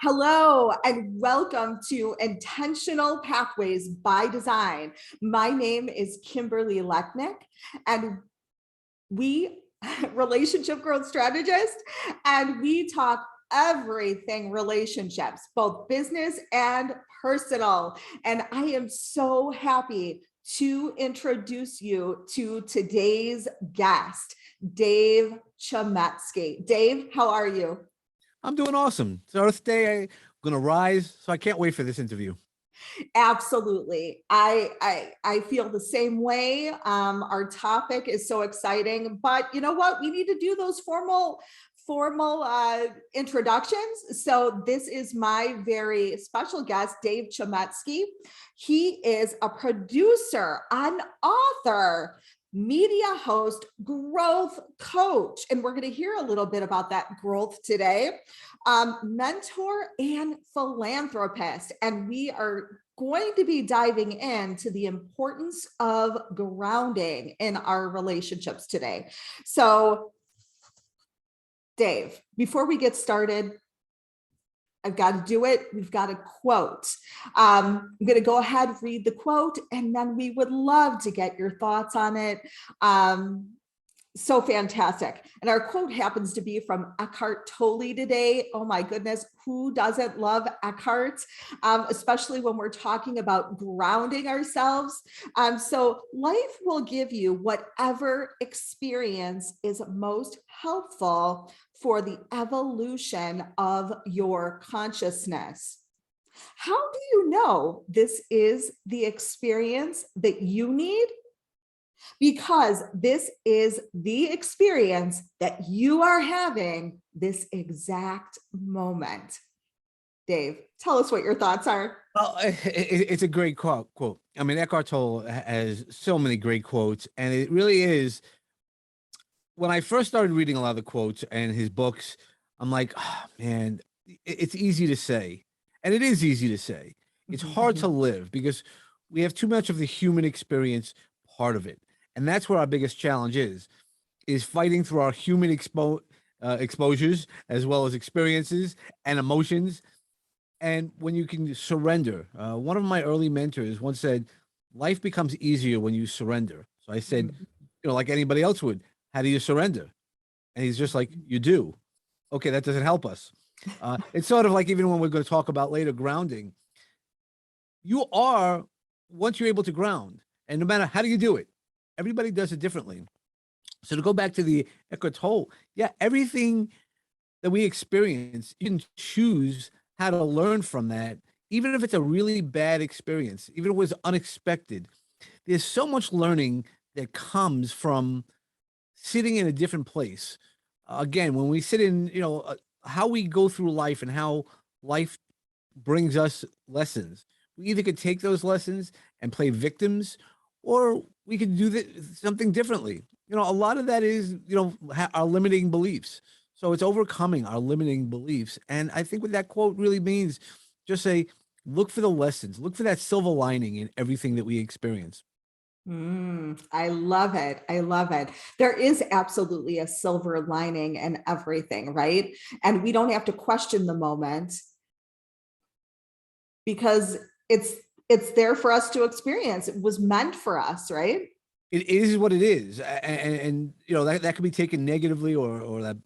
Hello and welcome to Intentional Pathways by Design. My name is Kimberly Lechnick and we relationship growth strategist, and we talk everything relationships, both business and personal. And I am so happy to introduce you to today's guest, Dave Chametzsky. Dave, how are you? I'm doing awesome. It's Earth Day. I'm gonna rise, so I can't wait for this interview. Absolutely. I feel the same way. Our topic is so exciting, but you know what? We need to do those formal introductions. So this is my very special guest, Dave Chametzsky. He is a producer, an author, media host, growth coach, and we're going to hear a little bit about that growth today. Mentor and philanthropist, and we are going to be diving into the importance of grounding in our relationships today. So, Dave, before we get started, I've got to do it. We've got a quote. I'm going to go ahead, read the quote, and then we would love to get your thoughts on it. So fantastic. And our quote happens to be from Eckhart Tolle today. Oh my goodness, who doesn't love Eckhart? Especially when we're talking about grounding ourselves. So life will give you whatever experience is most helpful for the evolution of your consciousness. How do you know this is the experience that you need? Because this is the experience that you are having this exact moment. Dave, tell us what your thoughts are. Well, it's a great quote. I mean, Eckhart Tolle has so many great quotes, and it really is. When I first started reading a lot of the quotes and his books, I'm like, oh, man, it's easy to say, and it is easy to say. It's hard to live because we have too much of the human experience part of it, and that's where our biggest challenge is fighting through our human exposures as well as experiences and emotions. And when you can surrender, one of my early mentors once said, life becomes easier when you surrender. So I said, like anybody else would, how do you surrender? And he's just like, you do. Okay, that doesn't help us. It's sort of like, even when we're going to talk about later grounding, you are, once you're able to ground, and no matter how do you do it, everybody does it differently. So to go back to the Eckhart Tolle, yeah, everything that we experience, you can choose how to learn from that, even if it's a really bad experience, even if it was unexpected. There's so much learning that comes from sitting in a different place. Again, when we sit in, how we go through life and how life brings us lessons. We either could take those lessons and play victims, or we could do something differently. A lot of that is, our limiting beliefs. So it's overcoming our limiting beliefs. And I think what that quote really means, just say, look for the lessons, look for that silver lining in everything that we experience. I love it. I love it. There is absolutely a silver lining in everything, right? And we don't have to question the moment because it's there for us to experience. It was meant for us, right? It is what it is, and that can be taken negatively, or that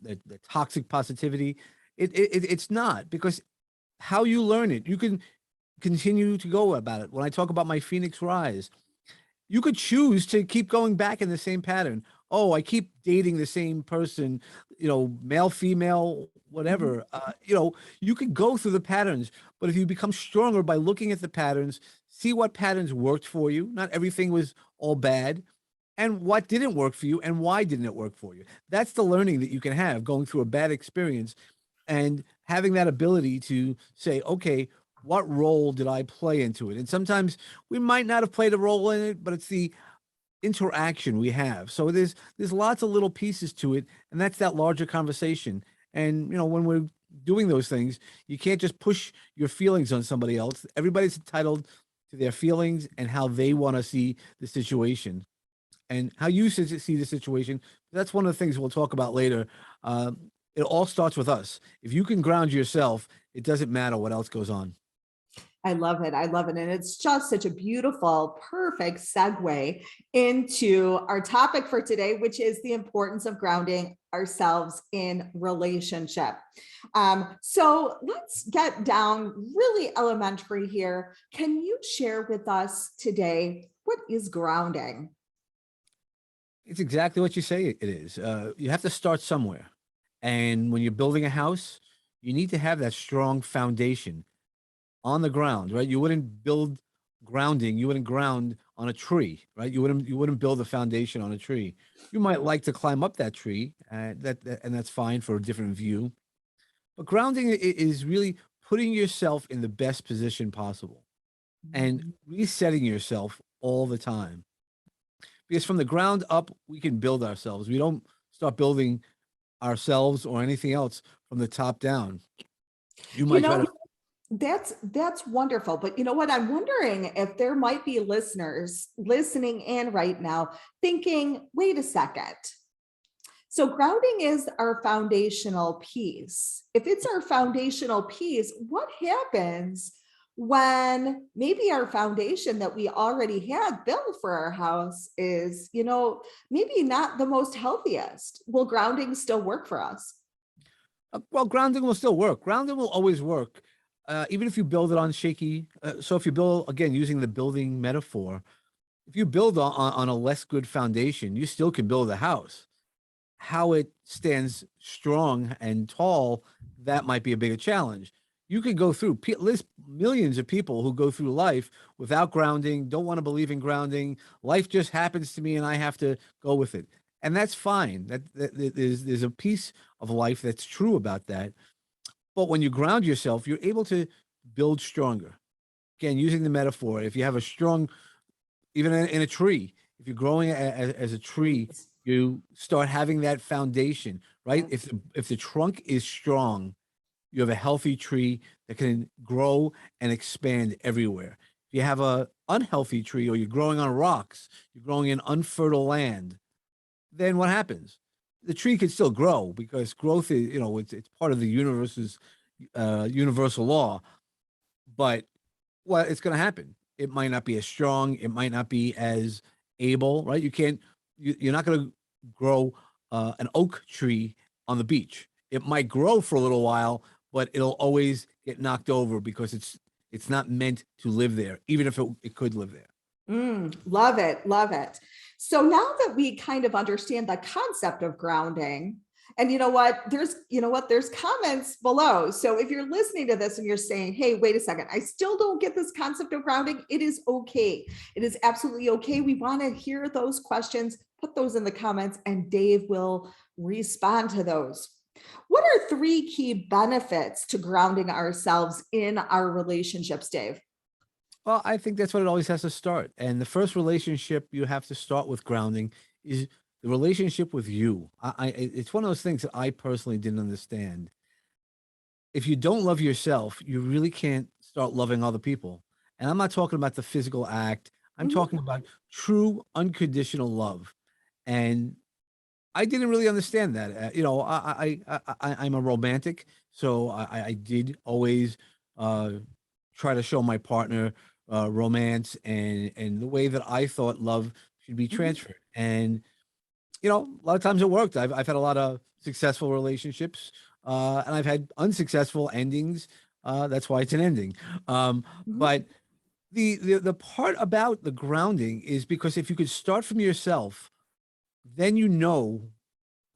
toxic positivity. It's not, because how you learn it, you can continue to go about it. When I talk about my Phoenix Rise, you could choose to keep going back in the same pattern. Oh, I keep dating the same person, male, female, whatever. You could go through the patterns, but if you become stronger by looking at the patterns, see what patterns worked for you. Not everything was all bad, and what didn't work for you, and why didn't it work for you. That's the learning that you can have going through a bad experience, and having that ability to say, okay, what role did I play into it? And sometimes we might not have played a role in it, but it's the interaction we have. So there's lots of little pieces to it, and that's that larger conversation. And when we're doing those things, you can't just push your feelings on somebody else. Everybody's entitled to their feelings and how they want to see the situation, and how you see the situation. That's one of the things we'll talk about later. It all starts with us. If you can ground yourself, it doesn't matter what else goes on. I love it. I love it. And it's just such a beautiful, perfect segue into our topic for today, which is the importance of grounding ourselves in relationship. So let's get down really elementary here. Can you share with us today what is grounding? It's exactly what you say it is. You have to start somewhere. And when you're building a house, you need to have that strong foundation on the ground, right? You wouldn't build grounding, you wouldn't ground on a tree, right? You wouldn't build a foundation on a tree. You might like to climb up that tree, and that's fine for a different view. But grounding is really putting yourself in the best position possible and resetting yourself all the time. Because from the ground up, we can build ourselves. We don't start building ourselves or anything else from the top down. You You might try know, to. that's wonderful. But you know what? I'm wondering if there might be listeners listening in right now thinking, wait a second. So grounding is our foundational piece. If it's our foundational piece, what happens when maybe our foundation that we already had built for our house is, maybe not the most healthiest? Will grounding still work for us? Well, grounding will still work. Grounding will always work, even if you build it on shaky. So if you build, again, using the building metaphor, if you build on a less good foundation, you still can build a house. How it stands strong and tall, that might be a bigger challenge. You could go through list millions of people who go through life without grounding, don't want to believe in grounding. Life just happens to me and I have to go with it. And that's fine. There's a piece of life that's true about that. But when you ground yourself, you're able to build stronger. Again, using the metaphor, if you have a strong, even in a tree, if you're growing as a tree, you start having that foundation, right? Yes. If the trunk is strong, you have a healthy tree that can grow and expand everywhere. If you have a unhealthy tree or you're growing on rocks, you're growing in unfertile land, then what happens? The tree can still grow because growth is, it's part of the universe's universal law, but what it's going to happen? It might not be as strong. It might not be as able, right? You're not going to grow an oak tree on the beach. It might grow for a little while, but it'll always get knocked over because it's not meant to live there, even if it could live there. Love it. Love it. So now that we kind of understand the concept of grounding, and there's comments below. So if you're listening to this and you're saying, hey, wait a second, I still don't get this concept of grounding, it is okay. It is absolutely okay. We want to hear those questions. Put those in the comments and Dave will respond to those. What are three key benefits to grounding ourselves in our relationships, Dave? Well, I think that's what it always has to start. And the first relationship you have to start with grounding is the relationship with you. It's one of those things that I personally didn't understand. If you don't love yourself, you really can't start loving other people. And I'm not talking about the physical act. I'm Mhm. talking about true unconditional love. And I didn't really understand that. I'm a romantic, so I did always uh, try to show my partner romance and the way that I thought love should be Mhm. transferred. And a lot of times it worked. I've had a lot of successful relationships, and I've had unsuccessful endings. That's why it's an ending. Mhm. But the part about the grounding is because if you could start from yourself, then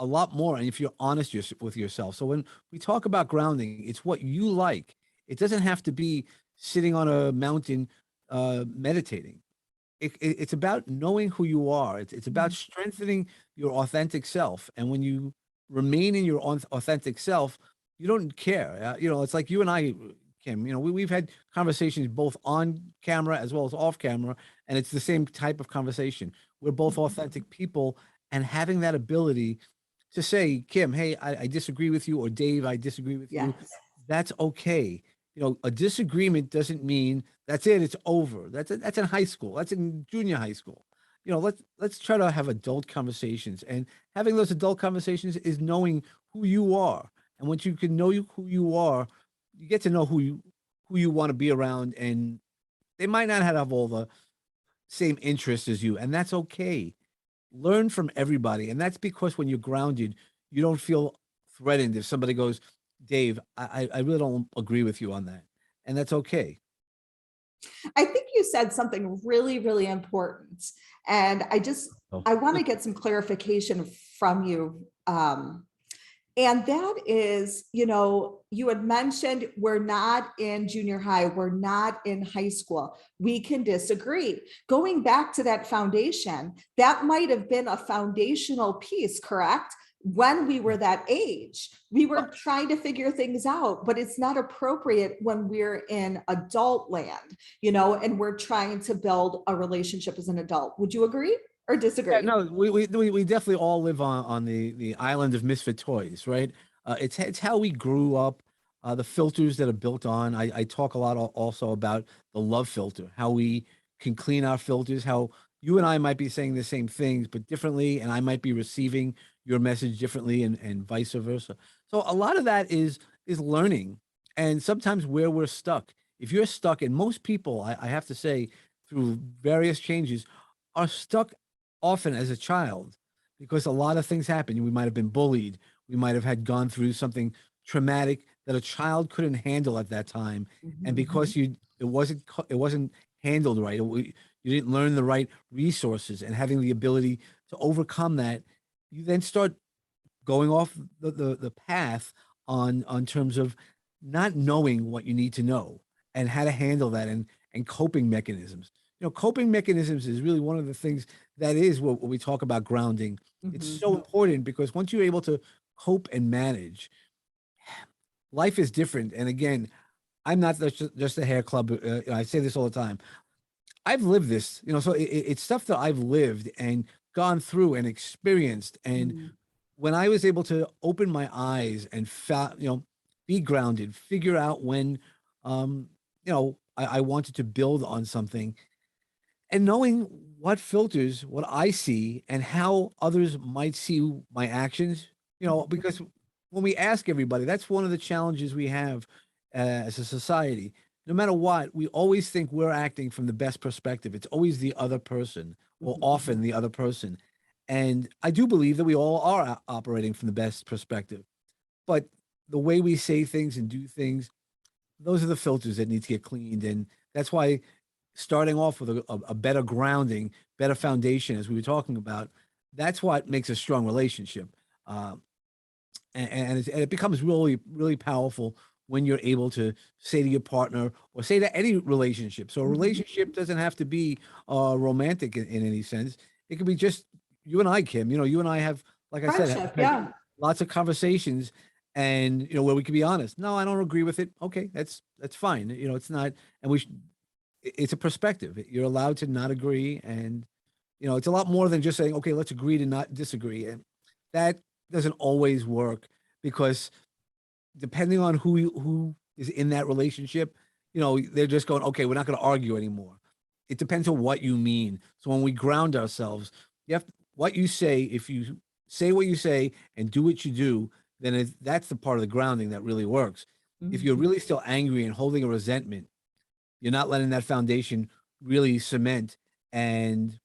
a lot more, and if you're honest with yourself. So when we talk about grounding, it's what you like. It doesn't have to be sitting on a mountain meditating. It's about knowing who you are. It's about Mhm. strengthening your authentic self. And when you remain in your authentic self, you don't care. It's like you and I, Kim. We've had conversations both on camera as well as off camera, and it's the same type of conversation. We're both authentic people, and having that ability to say, Kim, hey, I disagree with you, or Dave, I disagree with you. Yes. That's okay. A disagreement doesn't mean that's it, it's over. That's in high school. That's in junior high school. let's try to have adult conversations. And having those adult conversations is knowing who you are. And once you can know who you are, you get to know who you want to be around. And they might not have all the same interests as you, and that's okay. Learn from everybody, and that's because when you're grounded, you don't feel threatened if somebody goes, Dave, I really don't agree with you on that, and that's okay. I think you said something really, really important. And So I want to get some clarification from you. And that is, you had mentioned we're not in junior high, we're not in high school. We can disagree. Going back to that foundation, that might have been a foundational piece, correct? When we were that age, we were trying to figure things out, but it's not appropriate when we're in adult land, and we're trying to build a relationship as an adult. Would you agree or yeah, disagree? no, we definitely all live on the island of misfit toys, right? It's how we grew up, the filters that are built on. I talk a lot also about the love filter, how we can clean our filters, how you and I might be saying the same things, but differently, and I might be receiving your message differently, and vice versa. So a lot of that is learning, and sometimes where we're stuck. If you're stuck, and most people, I have to say, through various changes, are stuck often as a child because a lot of things happen. We might have been bullied. We might have had gone through something traumatic that a child couldn't handle at that time. And Mhm. because it wasn't handled right, you didn't learn the right resources and having the ability to overcome that, you then start going off the path on terms of not knowing what you need to know and how to handle that, and coping mechanisms. Coping mechanisms is really one of the things that is what we talk about grounding. It's Mhm. so important because once you're able to cope and manage, life is different. And again, I'm not just a hair club. I say this all the time. I've lived this, so it's stuff that I've lived and gone through and experienced. And Mhm. when I was able to open my eyes and be grounded, figure out when, I wanted to build on something, and knowing what filters, what I see, and how others might see my actions, Mhm. because when we ask everybody, that's one of the challenges we have as a society. No matter what, we always think we're acting from the best perspective. It's always the other person, or Mhm. often the other person. And I do believe that we all are operating from the best perspective. But the way we say things and do things, those are the filters that need to get cleaned. And that's why starting off with a better grounding, better foundation, as we were talking about, that's what makes a strong relationship. Um, and it becomes really, really powerful when you're able to say to your partner or say to any relationship. So a Mhm. relationship doesn't have to be romantic in any sense. It could be just you and I, Kim. You and I have, like I said, have Friendship, had yeah. lots of conversations, and where we can be honest. No, I don't agree with it. Okay, that's fine. It's not, and it's a perspective. You're allowed to not agree, and it's a lot more than just saying, okay, let's agree to not disagree. And that doesn't always work because depending on who is in that relationship, they're just going, okay, we're not going to argue anymore. It depends on what you mean. So when we ground ourselves, what you say, if you say what you say and do what you do, then that's the part of the grounding that really works. If you're Mhm. really still angry and holding a resentment, you're not letting that foundation really cement. And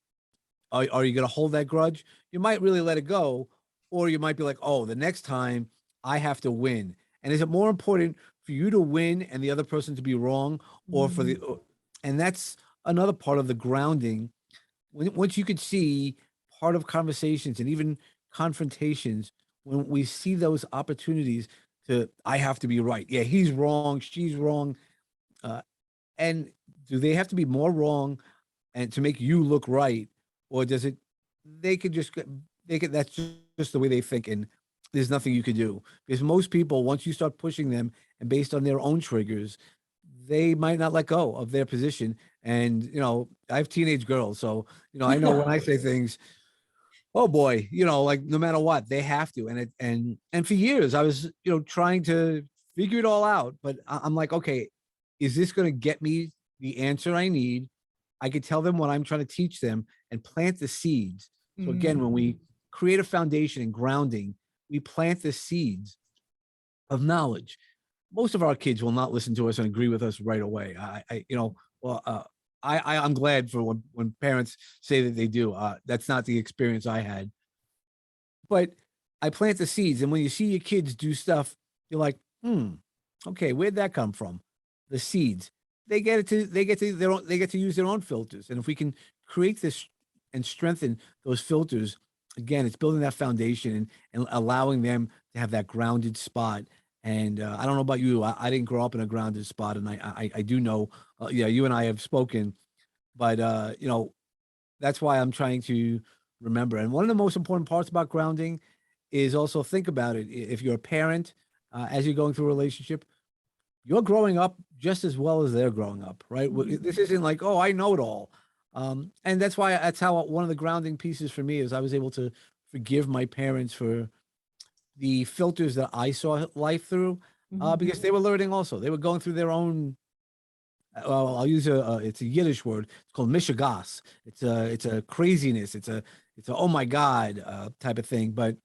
are you going to hold that grudge? You might really let it go, or you might be like, oh, the next time I have to win. And is it more important for you to win and the other person to be wrong, or for Mhm. and that's another part of the grounding. Once you could see part of conversations and even confrontations, when we see those opportunities I have to be right. Yeah, he's wrong, she's wrong. Uh, and do they have to be more wrong and to make you look right, or does it? They could just they could. That's just the way they think, and there's nothing you could do because most people, once you start pushing them and based on their own triggers, they might not let go of their position. And I have teenage girls, so I know when I say things, oh boy, like no matter what, they have to. And for years, I was trying to figure it all out, but I'm like, okay, is this going to get me the answer I need? I could tell them what I'm trying to teach them and plant the seeds. So again, when we Mm. create a foundation and grounding, we plant the seeds of knowledge. Most of our kids will not listen to us and agree with us right away. Well, I'm glad for when parents say that they do. That's not the experience I had, but I plant the seeds, and when you see your kids do stuff, you're like, okay, where'd that come from? The seeds. They get to use their own filters, and if we can create this and strengthen those filters, again, it's building that foundation and allowing them to have that grounded spot. And I don't know about you, I didn't grow up in a grounded spot, and I do know, yeah, you and I have spoken, but that's why I'm trying to remember. And one of the most important parts about grounding is also think about it. If you're a parent, as you're going through a relationship, you're growing up just as well as they're growing up, right? This Mhm. isn't like, oh, I know it all. And that's how one of the grounding pieces for me is I was able to forgive my parents for the filters that I saw life through, Mhm. because they were learning also. They were going through their own, well, I'll use it's a Yiddish word. It's called mishigas. It's a craziness. It's a oh my god type of thing. But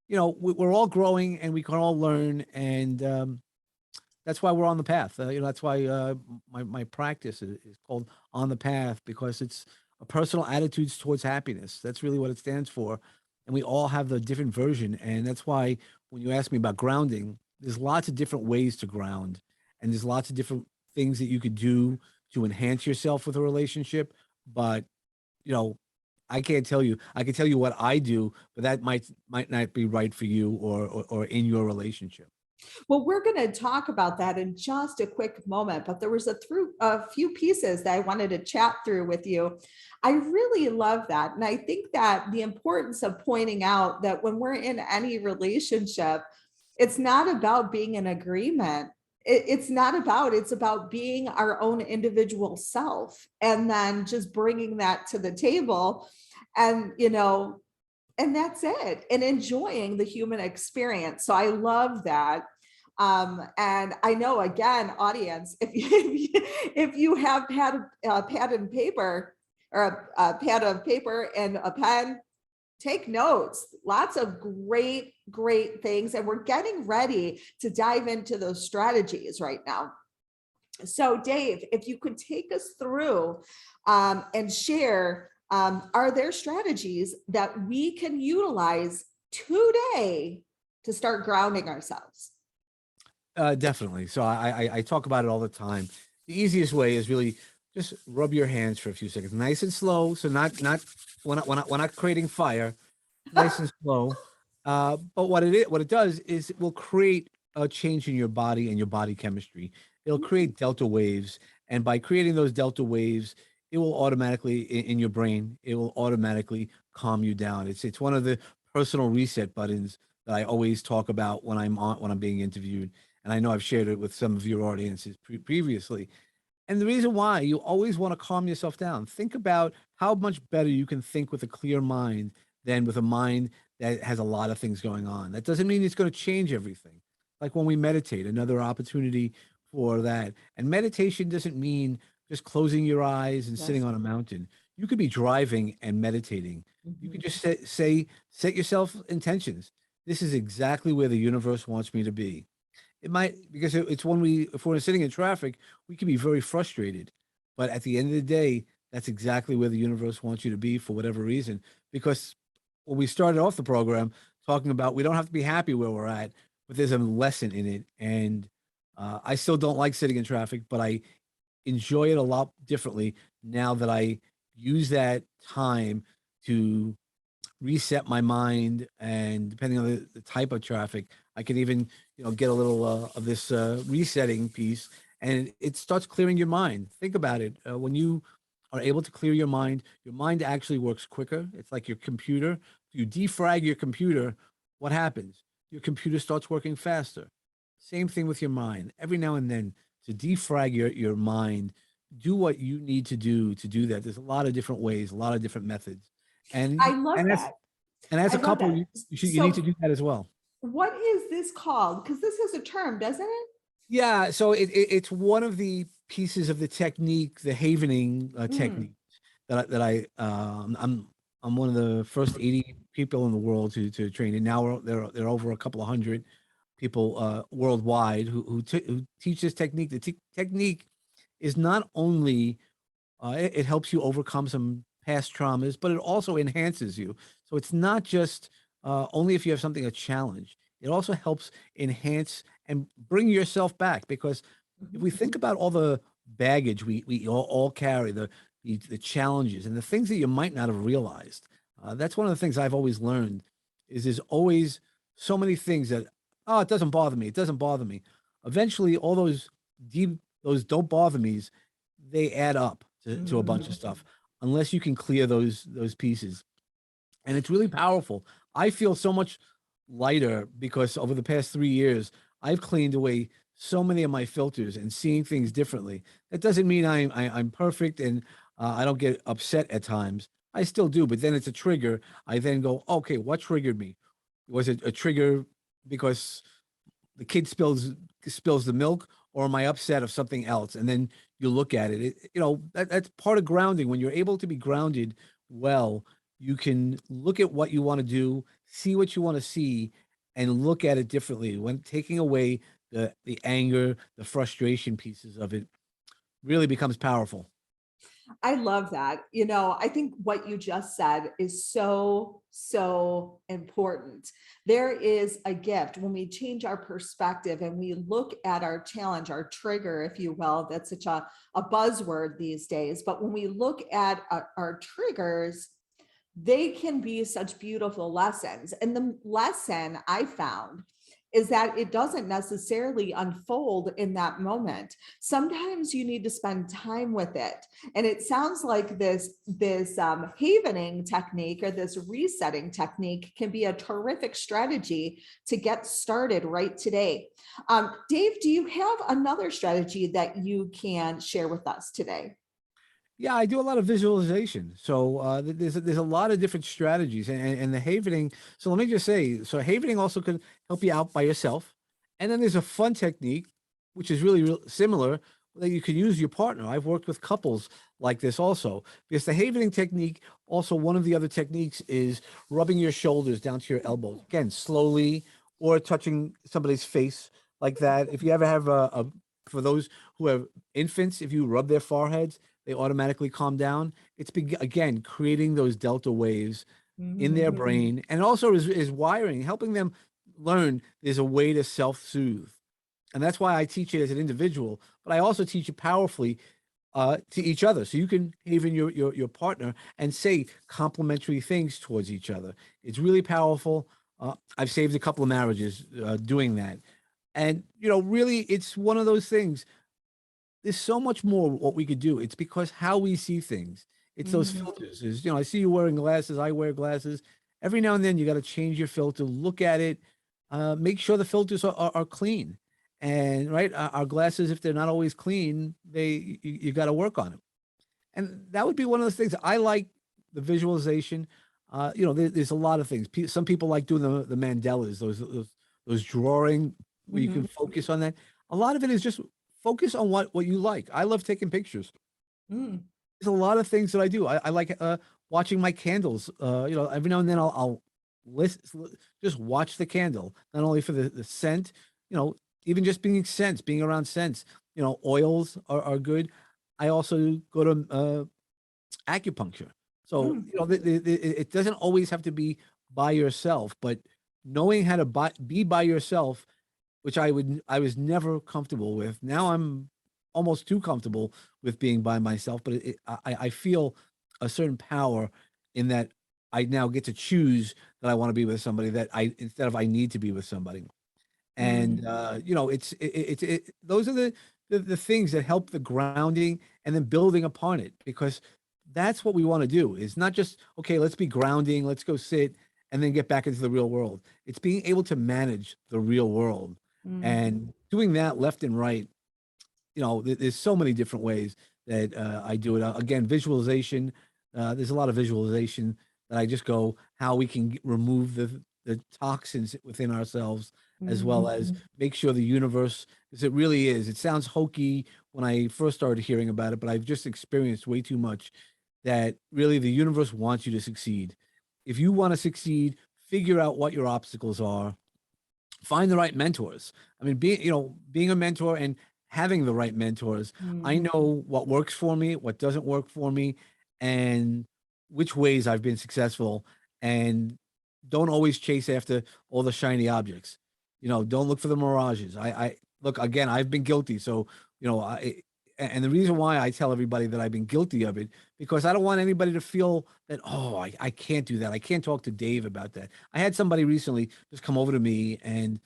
we're all growing and we can all learn, and that's why we're on the path. That's why my practice is called On the Path, because it's a personal attitudes towards happiness. That's really what it stands for, and we all have the different version. And that's why when you ask me about grounding, there's lots of different ways to ground, and there's lots of different things that you could do to enhance yourself with a relationship. But you know, I can't tell you. I can tell you what I do, but that might not be right for you or in your relationship. Well, we're going to talk about that in just a quick moment, but there was a few pieces that I wanted to chat through with you. I really love that. And I think that the importance of pointing out that when we're in any relationship, it's not about being in agreement. It's not about, it's about being our own individual self and then just bringing that to the table. And, and that's it, and enjoying the human experience. So I love that. And I know, again, audience, if you if you have had a pad and paper or a pad of paper and a pen, take notes. Lots of great things, and we're getting ready to dive into those strategies right now. So Dave, if you could take us through and share, are there strategies that we can utilize today to start grounding ourselves? Definitely. So I talk about it all the time. The easiest way is really just rub your hands for a few seconds, nice and slow. So not we're not creating fire, nice and slow. But what it does is it will create a change in your body and your body chemistry. It'll create delta waves, and by creating those delta waves, it will automatically in your brain. It will automatically calm you down. It's one of the personal reset buttons that I always talk about when I'm being interviewed, and I know I've shared it with some of your audiences previously. And the reason why you always want to calm yourself down, think about how much better you can think with a clear mind than with a mind that has a lot of things going on. That doesn't mean it's going to change everything. Like when we meditate, another opportunity for that. And meditation doesn't mean just closing your eyes and sitting Yes. on a mountain. You could be driving and meditating. You could Mhm. just set yourself intentions. This is exactly where the universe wants me to be. It might, because it's when if we're sitting in traffic, we can be very frustrated. But at the end of the day, that's exactly where the universe wants you to be for whatever reason. Because when we started off the program talking about we don't have to be happy where we're at, but there's a lesson in it. And I still don't like sitting in traffic, but I enjoy it a lot differently now that I use that time to reset my mind, and depending on the type of traffic, I can even get a little of this resetting piece, and it starts clearing your mind. Think about it. When you are able to clear your mind actually works quicker. It's like your computer. You defrag your computer, what happens? Your computer starts working faster. Same thing with your mind. Every now and then, to defrag your mind, do what you need to do that. There's a lot of different ways, a lot of different methods, I and love that. as I a love couple, that. you need to So do that as well. what is this called? Because this is a term, doesn't it? Yeah, so it's one of the pieces of the technique, the havening Mm. technique. I'm one of the first 80 people in the world to train, and now there are over a couple of hundred people worldwide who teach this technique. The technique is not only it helps you overcome some past traumas, but it also enhances you. So it's not just only if you have something a challenge. It also helps enhance and bring yourself back, because if we think about all the baggage we all carry, the challenges and the things that you might not have realized, that's one of the things I've always learned is there's always so many things that, oh, it doesn't bother me, it doesn't bother me. Eventually, all those don't bother me's, they add up to a bunch of Mhm. stuff unless you can clear those pieces. And it's really powerful. I feel so much lighter because over the past 3 years, I've cleaned away so many of my filters and seeing things differently. That doesn't mean I'm perfect and I don't get upset at times. I still do, but then it's a trigger. I then go, okay, what triggered me? Was it a trigger because the kid spills the milk, or am I upset of something else? And then you look at it, that's part of grounding. When you're able to be grounded well, you can look at what you want to do, see what you want to see, and look at it differently. When taking away the anger, the frustration pieces of it really becomes powerful. I love that. I think what you just said is so, so important. There is a gift when we change our perspective and we look at our challenge, our trigger, if you will. That's such a buzzword these days. But when we look at our triggers, they can be such beautiful lessons. And the lesson I found is that it doesn't necessarily unfold in that moment. Sometimes you need to spend time with it. And it sounds like this havening technique or this resetting technique can be a terrific strategy to get started right today. Dave, do you have another strategy that you can share with us today? Yeah, I do a lot of visualization. So there's a lot of different strategies, and the havening. So let me just say, so havening also can help you out by yourself, and then there's a fun technique, which is really similar, that you can use your partner. I've worked with couples like this also, because the havening technique, also one of the other techniques is rubbing your shoulders down to your elbows, again slowly, or touching somebody's face like that. If you ever have for those who have infants, if you rub their foreheads, they automatically calm down. It's again creating those delta waves in their Mhm. brain, and also is wiring, helping them learn there's a way to self-soothe. And that's why I teach it as an individual, but I also teach it powerfully to each other. So you can even your partner and say complimentary things towards each other. It's really powerful. I've saved a couple of marriages doing that. And really, it's one of those things. There's so much more what we could do. It's because how we see things. It's those Mhm. filters. I see you wearing glasses. I wear glasses. Every now and then, you got to change your filter. Look at it. Make sure the filters are clean. And right, our glasses, if they're not always clean, you got to work on them. And that would be one of those things. I like the visualization. There's a lot of things. Some people like doing the mandalas, those drawing where you can Mhm. focus on that. A lot of it is just focus on what you like. I love taking pictures. Mm. There's a lot of things that I do. I like watching my candles. Every now and then I'll just watch the candle, not only for the scent, you know, even just being around scents. Oils are good. I also go to acupuncture. So, Mm. it doesn't always have to be by yourself, but knowing how to be by yourself, which I was never comfortable with. Now I'm almost too comfortable with being by myself, but I feel a certain power in that I now get to choose that I want to be with somebody, that instead of I need to be with somebody. And, Mm. those are the things that help the grounding and then building upon it, because that's what we want to do. Is not just, okay, let's be grounding, let's go sit and then get back into the real world. It's being able to manage the real world Mm. and doing that left and right. There's so many different ways that I do it. Again, visualization. There's a lot of visualization that I just go how we can remove the toxins within ourselves, as well as Mhm. make sure the universe, because it really is. It sounds hokey when I first started hearing about it, but I've just experienced way too much that really the universe wants you to succeed. If you want to succeed, figure out what your obstacles are, find the right mentors. I mean, being a mentor and having the right mentors, I Mhm. know what works for me, what doesn't work for me, and which ways I've been successful. And don't always chase after all the shiny objects. Don't look for the mirages. I look again. I've been guilty, so and the reason why I tell everybody that I've been guilty of it, because I don't want anybody to feel that, oh, I can't do that. I can't talk to Dave about that. I had somebody recently just come over to me, and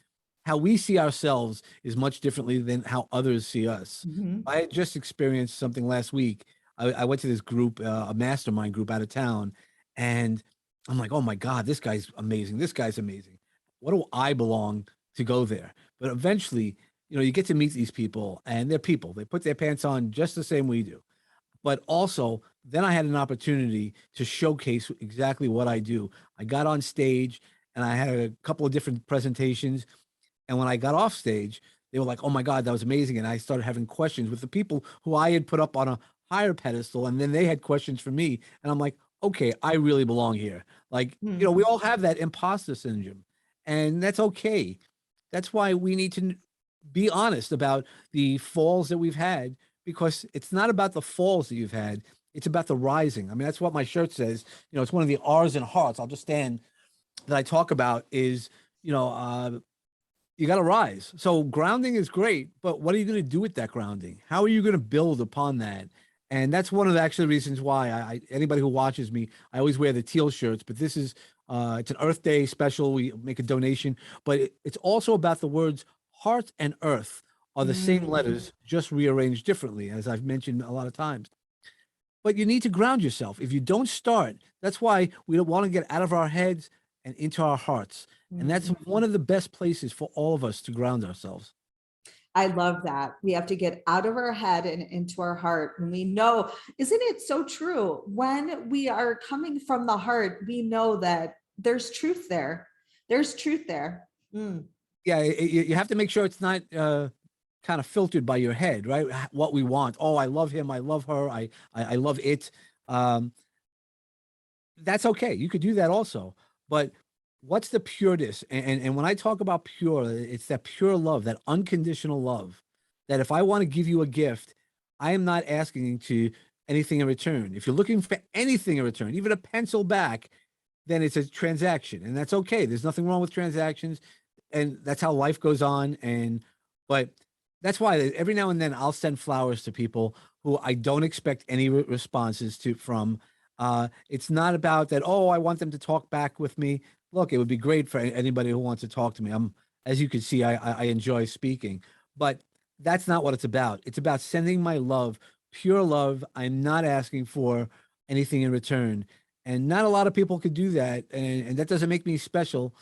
how we see ourselves is much differently than how others see us. Mhm. I had just experienced something last week. I went to this group, a mastermind group out of town, and I'm like, oh my God, this guy's amazing. This guy's amazing. What do I belong to go there? But eventually, you get to meet these people, and they're people. They put their pants on just the same we do. But also, then I had an opportunity to showcase exactly what I do. I got on stage and I had a couple of different presentations. And when I got off stage, they were like, "Oh my God, that was amazing!" And I started having questions with the people who I had put up on a higher pedestal, and then they had questions for me, and I'm like, "Okay, I really belong here." Like, we Mhm. all have that imposter syndrome, and that's okay. That's why we need to be honest about the falls that we've had, because it's not about the falls that you've had; it's about the rising. I mean, that's what my shirt says. It's one of the R's and hearts. I'll just stand that I talk about is, you know, uh, you got to rise. So grounding is great, but what are you going to do with that grounding? How are you going to build upon that? And that's one of the actual reasons why anybody who watches me, I always wear the teal shirts. But this is it's an Earth Day special. We make a donation, but it's also about the words heart and earth are the same Mm. letters, just rearranged differently, as I've mentioned a lot of times. But you need to ground yourself. If you don't start, that's why we don't want to get out of our heads and into our hearts. And that's Mhm. one of the best places for all of us to ground ourselves. I love that. We have to get out of our head and into our heart. And we know, isn't it so true? When we are coming from the heart, we know that there's truth there. There's truth there. Mm. Yeah, you have to make sure it's not kind of filtered by your head, right? What we want. Oh, I love him. I love her. I love it. Um, that's okay. You could do that also. But what's the pureness? And when I talk about pure, it's that pure love, that unconditional love. That if I want to give you a gift, I am not asking to anything in return. If you're looking for anything in return, even a pencil back, then it's a transaction, and that's okay. There's nothing wrong with transactions, and that's how life goes on. But that's why every now and then I'll send flowers to people who I don't expect any responses to from. It's not about that. Oh, I want them to talk back with me. Look, it would be great for anybody who wants to talk to me. As you can see, I enjoy speaking, but that's not what it's about. It's about sending my love, pure love. I'm not asking for anything in return, and not a lot of people could do that, and that doesn't make me special.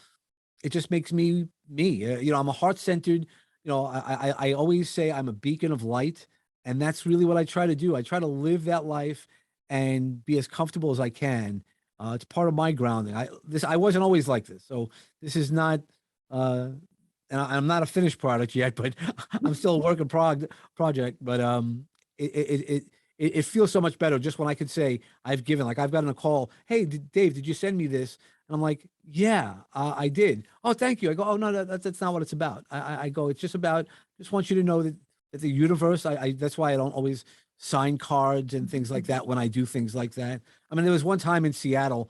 It just makes me me. I'm a heart centered. I always say I'm a beacon of light, and that's really what I try to do. I try to live that life and be as comfortable as I can. It's part of my grounding. I wasn't always like this, so this is not. Uh, and I'm not a finished product yet, but I'm still a work in project. But it, it it it feels so much better just when I could say I've given. Like I've gotten a call. Hey, Dave, did you send me this? And I'm like, yeah, I did. Oh, thank you. I go, oh no, that's not what it's about. I go, it's just about. Just want you to know that the universe. That's why I don't always sign cards and things like that when I do things like that. I mean, there was one time in Seattle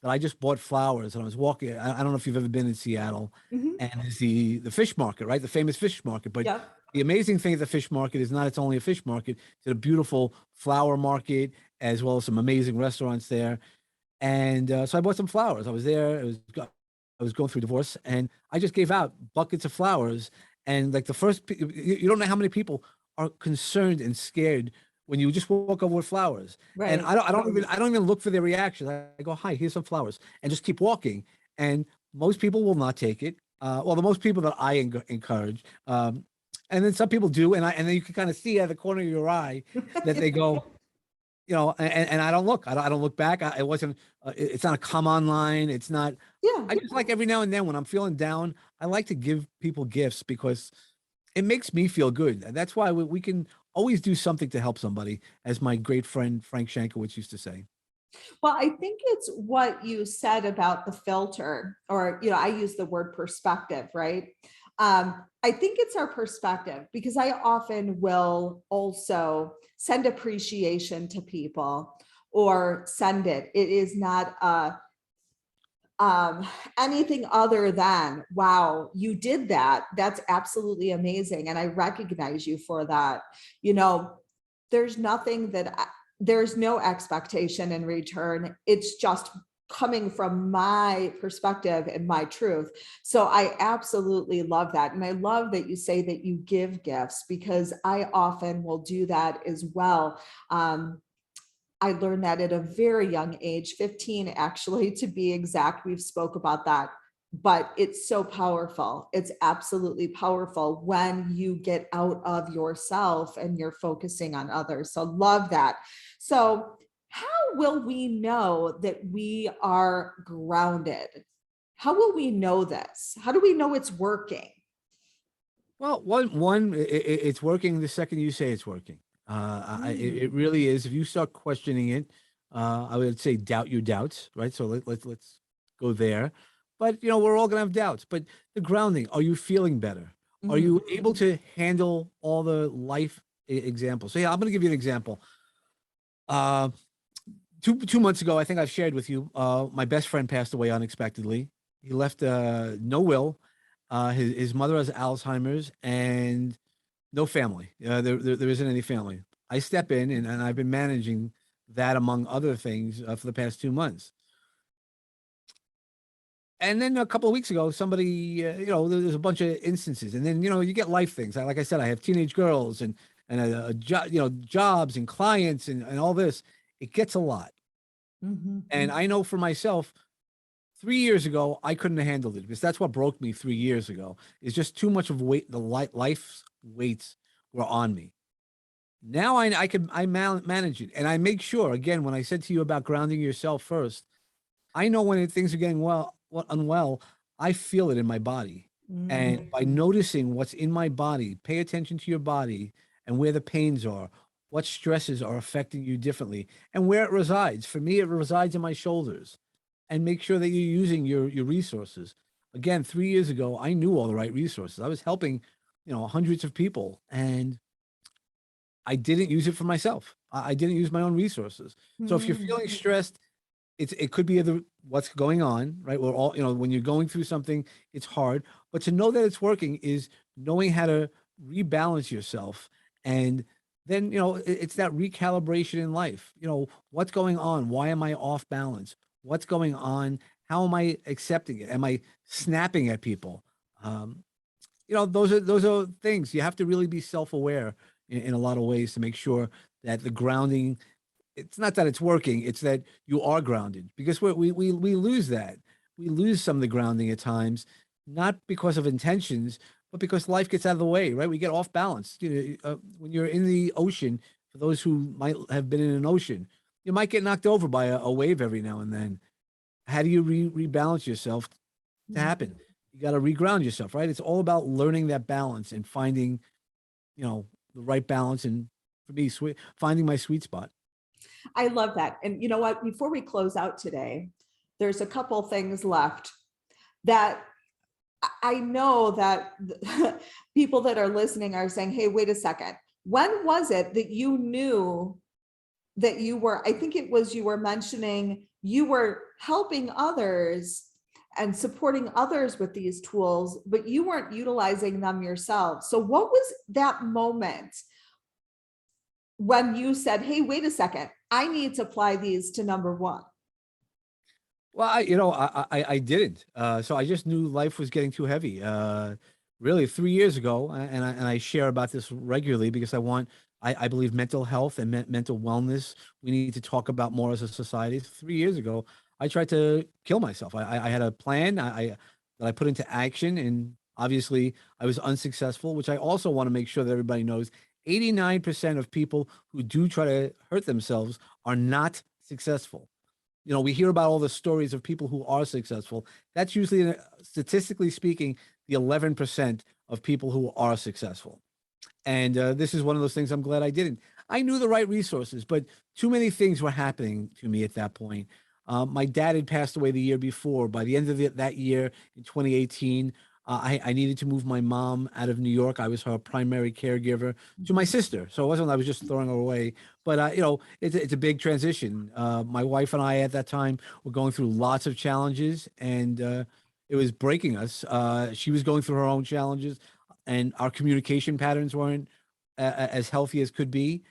that I just bought flowers and I was walking. I don't know if you've ever been in Seattle, Mhm. and it's the fish market, right? The famous fish market. But Yep. the amazing thing at the fish market is not it's only a fish market; it's a beautiful flower market as well as some amazing restaurants there. And so I bought some flowers. I was there. I was going through divorce, and I just gave out buckets of flowers. And like the first, you don't know how many people are concerned and scared when you just walk over with flowers. And Right. I don't even look for their reaction. I go, "Hi, here's some flowers," and just keep walking. And most people will not take it. Well, the most people that I encourage, and then some people do, and then you can kind of see out of the corner of your eye that they go, and I don't look. I don't look back. It wasn't. It's not a come on line. It's not. Yeah. I just like every now and then when I'm feeling down, I like to give people gifts because it makes me feel good. And that's why we can always do something to help somebody, as my great friend Frank Shankowitz used to say. Well, I think it's what you said about the filter, or, I use the word perspective, right? I think it's our perspective, because I often will also send appreciation to people, or send it. It is not anything other than, wow, you did that. That's absolutely amazing. And I recognize you for that. There's nothing there's no expectation in return. It's just coming from my perspective and my truth. So I absolutely love that. And I love that you say that you give gifts, because I often will do that as well. I learned that at a very young age, 15, actually, to be exact. We've spoke about that, but it's so powerful. It's absolutely powerful when you get out of yourself and you're focusing on others. So love that. So how will we know that we are grounded? How will we know this? How do we know it's working? Well, it's working the second you say it's working. It Mm. really is. If you start questioning it, I would say doubt your doubts, right? So let's go there. But we're all gonna have doubts. But the grounding, are you feeling better? Are Mhm. you able to handle all the life examples? So yeah, I'm gonna give you an example. Uh, two months ago, I think I've shared with you, my best friend passed away unexpectedly. He left no will. His mother has Alzheimer's, and no family. There isn't any family. I step in, and I've been managing that, among other things, for the past 2 months. And then a couple of weeks ago, somebody, there's a bunch of instances, and then you get life things. Like I said, I have teenage girls, and a job, jobs and clients, and all this. It gets a lot, Mhm. and I know for myself, 3 years ago, I couldn't have handled it, because that's what broke me 3 years ago. Is just too much of weight. The life's weights were on me. Now I manage it, and I make sure, again, when I said to you about grounding yourself first, I know when things are getting unwell, I feel it in my body. And Mm. by noticing what's in my body, pay attention to your body and where the pains are, what stresses are affecting you differently, and where it resides. For me, it resides in my shoulders. And make sure that you're using your resources. Again, 3 years ago, I knew all the right resources. I was helping, hundreds of people, and I didn't use it for myself. I didn't use my own resources. So if you're Mm. feeling stressed, it could be what's going on, right? We're all, when you're going through something, it's hard. But to know that it's working is knowing how to rebalance yourself. And then, it's that recalibration in life. What's going on? Why am I off balance? What's going on? How am I accepting it? Am I snapping at people? Um, those are things you have to really be self-aware in a lot of ways to make sure that the grounding, it's not that it's working, it's that you are grounded, because we lose that. We lose some of the grounding at times, not because of intentions, but because life gets out of the way, right? We get off balance. When you're in the ocean, for those who might have been in an ocean, you might get knocked over by a wave every now and then. How do you rebalance yourself to happen? You got to reground yourself, right? It's all about learning that balance and finding, the right balance. And for me, finding my sweet spot. I love that. And you know what? Before we close out today, there's a couple things left that I know that people that are listening are saying, hey, wait a second. When was it that you knew that I think it was, you were mentioning you were helping others and supporting others with these tools, but you weren't utilizing them yourself. So what was that moment when you said, hey, wait a second, I need to apply these to number one? Well, I didn't. So I just knew life was getting too heavy. Really, 3 years ago, and I share about this regularly, because I believe mental health and mental wellness, we need to talk about more as a society. 3 years ago, I tried to kill myself. I had a plan that I put into action, and obviously I was unsuccessful. Which I also want to make sure that everybody knows: 89% of people who do try to hurt themselves are not successful. We hear about all the stories of people who are successful. That's usually, statistically speaking, the 11% of people who are successful. And this is one of those things I'm glad I didn't. I knew the right resources, but too many things were happening to me at that point. My dad had passed away the year before. By the end of that year in 2018, I needed to move my mom out of New York. I was her primary caregiver to my sister. So it wasn't I was just throwing her away. But, it's a big transition. My wife and I at that time were going through lots of challenges, and it was breaking us. She was going through her own challenges, and our communication patterns weren't as healthy as could be.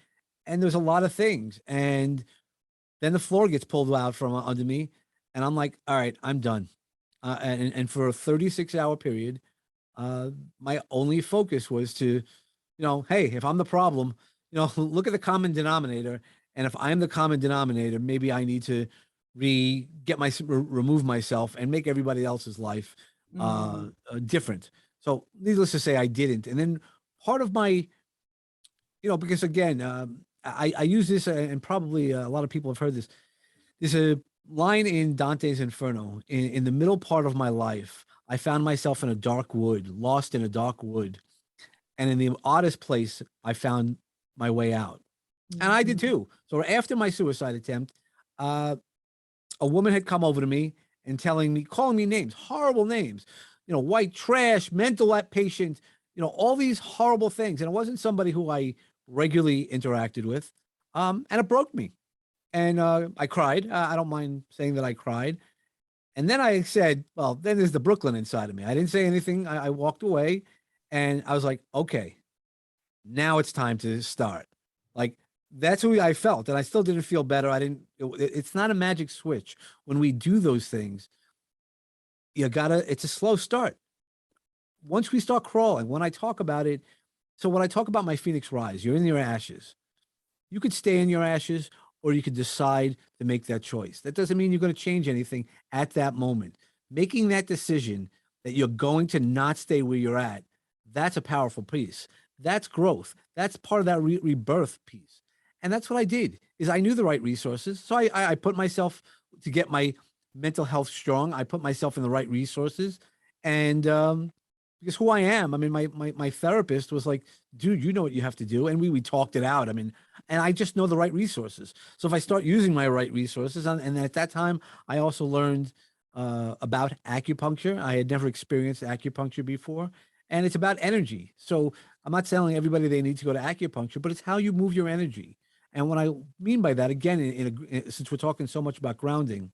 And there's a lot of things. And then the floor gets pulled out from under me, and I'm like, all right, I'm done. And for a 36-hour period, uh, my only focus was to, hey, if I'm the problem, look at the common denominator. And if I'm the common denominator, maybe I need to remove myself and make everybody else's life Mm. different. So needless to say, I didn't. And then part of my, because again, I use this, and probably a lot of people have heard this. There's a line in Dante's Inferno. In the middle part of my life, I found myself in a dark wood, lost in a dark wood. And in the oddest place, I found my way out. And I did Mhm. too. So after my suicide attempt, uh, a woman had come over to me and calling me names, horrible names, white trash, mental patient, all these horrible things. And it wasn't somebody who I regularly interacted with. And it broke me. And I cried. I don't mind saying that I cried. And then I said, well, then there's the Brooklyn inside of me. I didn't say anything. I walked away, and I was like, okay, now it's time to start. Like, that's who I felt. And I still didn't feel better. It's not a magic switch. When we do those things, it's a slow start. Once we start crawling, when I talk about it, so when I talk about my Phoenix Rise, you're in your ashes. You could stay in your ashes, or you could decide to make that choice. That doesn't mean you're going to change anything at that moment. Making that decision that you're going to not stay where you're at, that's a powerful piece. That's growth. That's part of that rebirth piece. And that's what I did, is I knew the right resources. So I put myself to get my mental health strong. I put myself in the right resources. And because who I am, I mean, my therapist was like, dude, you know what you have to do. And we talked it out. I mean, and I just know the right resources. So if I start using my right resources, and at that time, I also learned about acupuncture. I had never experienced acupuncture before, and it's about energy. So I'm not telling everybody they need to go to acupuncture, but it's how you move your energy. And what I mean by that, again, since we're talking so much about grounding,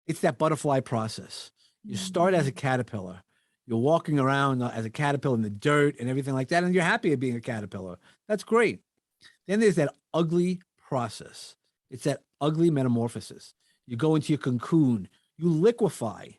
it's that butterfly process. You start as a Mhm. caterpillar. You're walking around as a caterpillar in the dirt and everything like that, and you're happy at being a caterpillar. That's great. Then there's that ugly process. It's that ugly metamorphosis. You go into your cocoon, you liquefy,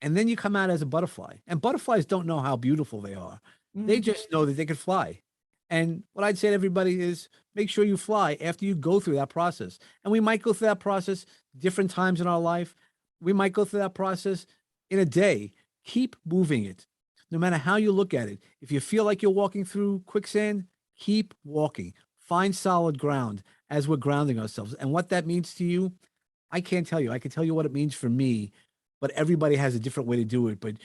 and then you come out as a butterfly. And butterflies don't know how beautiful they are. They Mhm. just know that they could fly. And what I'd say to everybody is make sure you fly after you go through that process. And we might go through that process different times in our life. We might go through that process in a day. Keep moving it, no matter how you look at it. If you feel like you're walking through quicksand, keep walking. Find solid ground as we're grounding ourselves. And what that means to you, I can't tell you. I can tell you what it means for me, but everybody has a different way to do it. But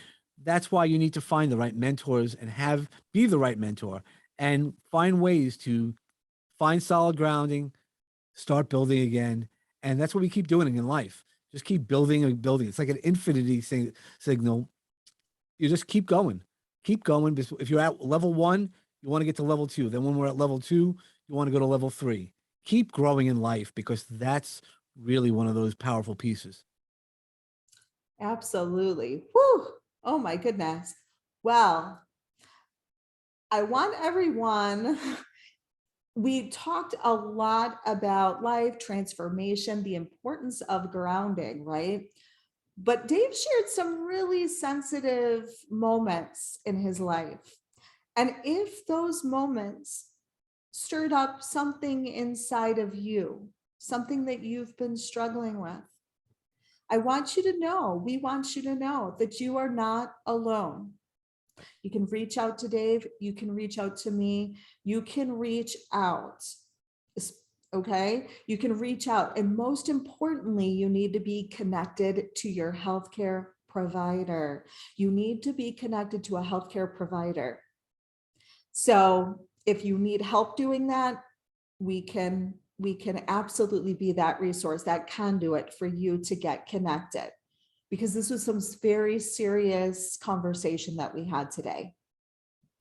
that's why you need to find the right mentors and be the right mentor and find ways to find solid grounding, start building again. And that's what we keep doing in life. Just keep building and building. It's like an infinity signal. You just keep going. Keep going. If you're at level one, you want to get to level two. Then when we're at level two, you want to go to level three. Keep growing in life, because that's really one of those powerful pieces. Absolutely. Whew. Oh my goodness. Well, I want everyone, we talked a lot about life transformation, the importance of grounding, right? But Dave shared some really sensitive moments in his life. And if those moments stirred up something inside of you, something that you've been struggling with, I want you to know, we want you to know that you are not alone. You can reach out to Dave. You can reach out to me. You can reach out. Okay. You can reach out. And most importantly, you need to be connected to your healthcare provider. You need to be connected to a healthcare provider. So if you need help doing that, we can absolutely be that resource, that conduit for you to get connected, because this was some very serious conversation that we had today.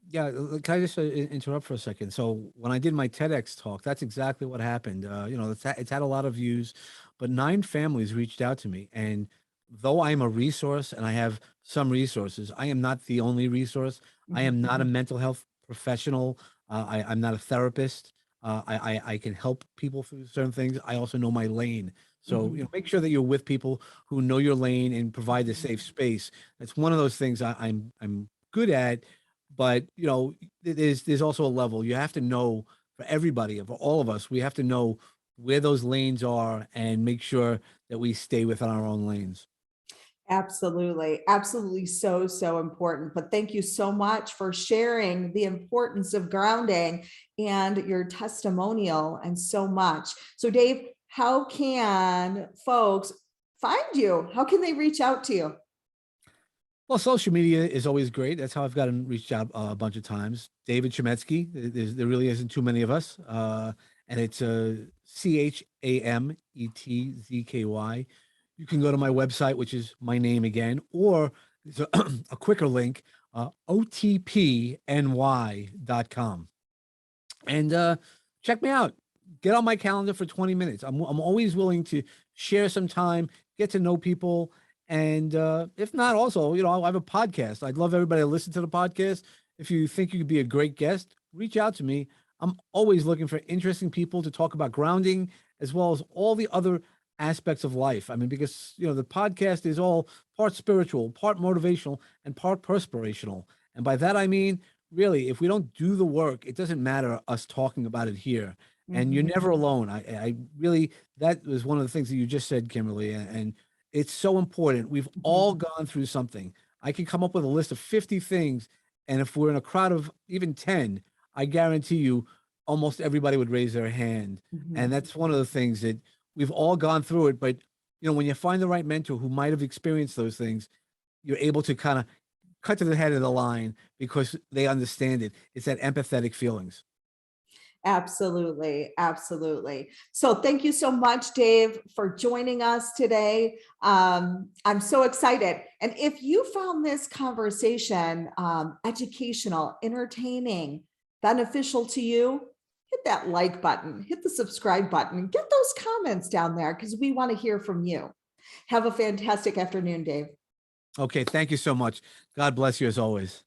Yeah, can I just interrupt for a second? So when I did my TEDx talk, that's exactly what happened. It's had a lot of views, but 9 families reached out to me. And though I'm a resource and I have some resources, I am not the only resource. I am not a mental health professional. I'm not a therapist. I can help people through certain things. I also know my lane. So, make sure that you're with people who know your lane and provide the safe space. That's one of those things I'm good at. But there's also a level you have to know for everybody, for all of us. We have to know where those lanes are and make sure that we stay within our own lanes. Absolutely. Absolutely. So, so important. But thank you so much for sharing the importance of grounding and your testimonial and so much. So, Dave, how can folks find you? How can they reach out to you? Well, social media is always great. That's how I've gotten reached out a bunch of times. David Chametzsky. There really isn't too many of us, and it's Chametzky. You can go to my website, which is my name again, or there's a quicker link, otpny.com, and check me out. Get on my calendar for 20 minutes. I'm always willing to share some time, get to know people. And if not, also, I have a podcast. I'd love everybody to listen to the podcast. If you think you could be a great guest, reach out to me. I'm always looking for interesting people to talk about grounding as well as all the other aspects of life. I mean, because, the podcast is all part spiritual, part motivational, and part perspirational. And by that, I mean, really, if we don't do the work, it doesn't matter us talking about it here. And you're never alone. I really, that was one of the things that you just said, Kimberly. And it's so important. We've all gone through something. I can come up with a list of 50 things. And if we're in a crowd of even 10, I guarantee you almost everybody would raise their hand. And that's one of the things that we've all gone through it. But, when you find the right mentor who might have experienced those things, you're able to kind of cut to the head of the line because they understand it. It's that empathetic feelings. Absolutely. Absolutely. So thank you so much, Dave, for joining us today. I'm so excited. And if you found this conversation educational, entertaining, beneficial to you, hit that like button, hit the subscribe button, get those comments down there because we want to hear from you. Have a fantastic afternoon, Dave. Okay. Thank you so much. God bless you as always.